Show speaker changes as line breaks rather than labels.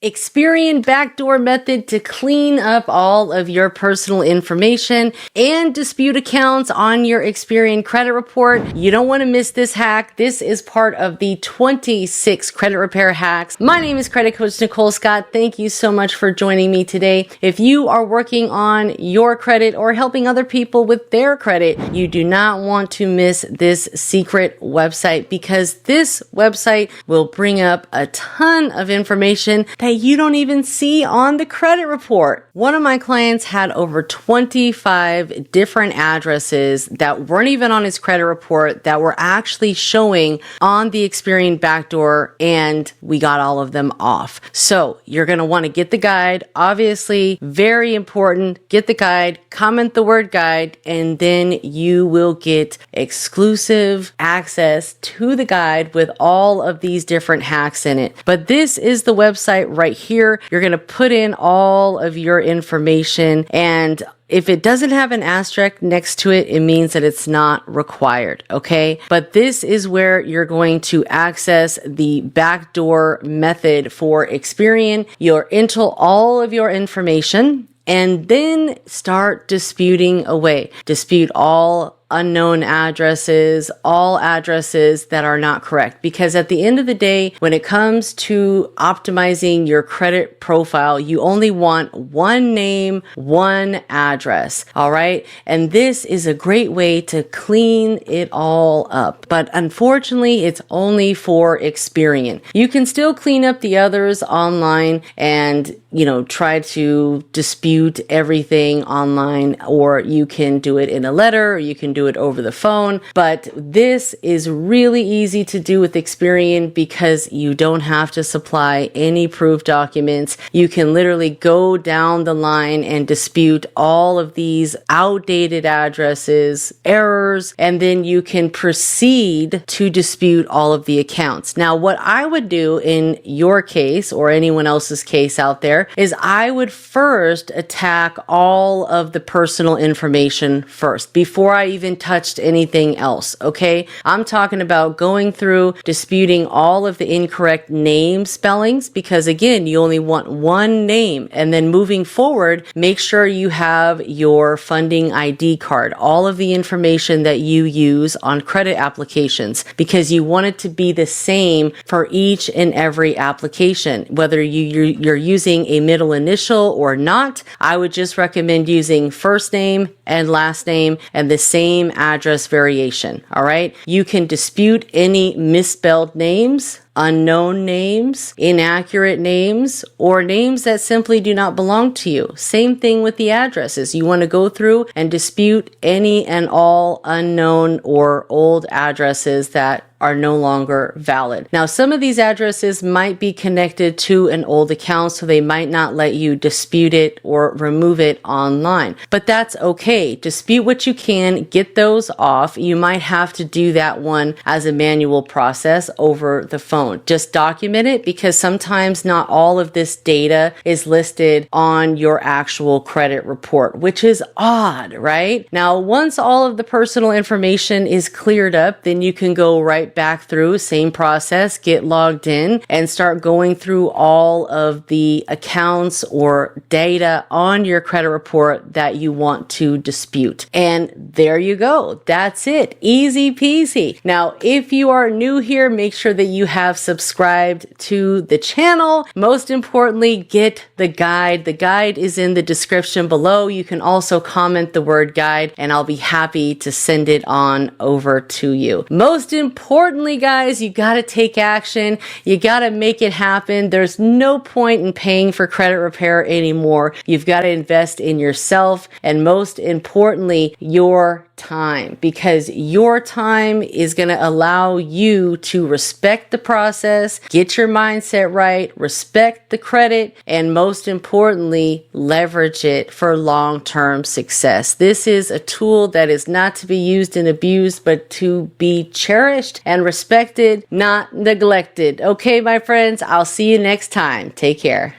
Experian Back Door Method to clean up all of your personal information and dispute accounts on your Experian credit report. You don't want to miss this hack. This is part of the 26 credit repair hacks. My name is credit coach Nicole Scott. Thank you so much for joining me today. If you are working on your credit or helping other people with their credit, you do not want to miss this secret website, because this website will bring up a ton of information that you don't even see on the credit report. One of my clients had over 25 different addresses that weren't even on his credit report that were actually showing on the Experian backdoor, and we got all of them off. So you're going to want to get the guide. Obviously, very important. Get the guide, comment the word guide, and then you will get exclusive access to the guide with all of these different hacks in it. But this is the website right here. You're going to put in all of your information, and if it doesn't have an asterisk next to it, it means that it's not required, okay? But this is where you're going to access the backdoor method for Experian. You'll enter all of your information and then start disputing away. Dispute all unknown addresses, all addresses that are not correct. Because at the end of the day, when it comes to optimizing your credit profile, you only want one name, one address, all right? And this is a great way to clean it all up. But unfortunately, it's only for Experian. You can still clean up the others online and, try to dispute everything online, or you can do it in a letter, or you can do it over the phone. But this is really easy to do with Experian because you don't have to supply any proof documents. You can literally go down the line and dispute all of these outdated addresses, errors, and then you can proceed to dispute all of the accounts. Now, what I would do in your case or anyone else's case out there is I would first attack all of the personal information first before I even touched anything else, okay? I'm talking about going through disputing all of the incorrect name spellings, because again, you only want one name. And then moving forward, make sure you have your funding ID card, all of the information that you use on credit applications, because you want it to be the same for each and every application. Whether you're using a middle initial or not, I would just recommend using first name and last name and the same address variation. All right. You can dispute any misspelled names, unknown names, inaccurate names, or names that simply do not belong to you. Same thing with the addresses. You want to go through and dispute any and all unknown or old addresses that are no longer valid. Now, some of these addresses might be connected to an old account, so they might not let you dispute it or remove it online. But that's okay. Dispute what you can, get those off. You might have to do that one as a manual process over the phone. Just document it, because sometimes not all of this data is listed on your actual credit report, which is odd, right? Now, once all of the personal information is cleared up, then you can go right back through, same process, get logged in and start going through all of the accounts or data on your credit report that you want to dispute. And there you go. That's it. Easy peasy. Now, if you are new here, make sure that you have subscribed to the channel. Most importantly, get the guide. The guide is in the description below. You can also comment the word guide and I'll be happy to send it on over to you. Most importantly, guys, you got to take action. You got to make it happen. There's no point in paying for credit repair anymore. You've got to invest in yourself, and most importantly, your time, because your time is going to allow you to respect the process, get your mindset right, respect the credit, and most importantly, leverage it for long-term success. This is a tool that is not to be used and abused, but to be cherished and respected, not neglected. Okay, my friends, I'll see you next time. Take care.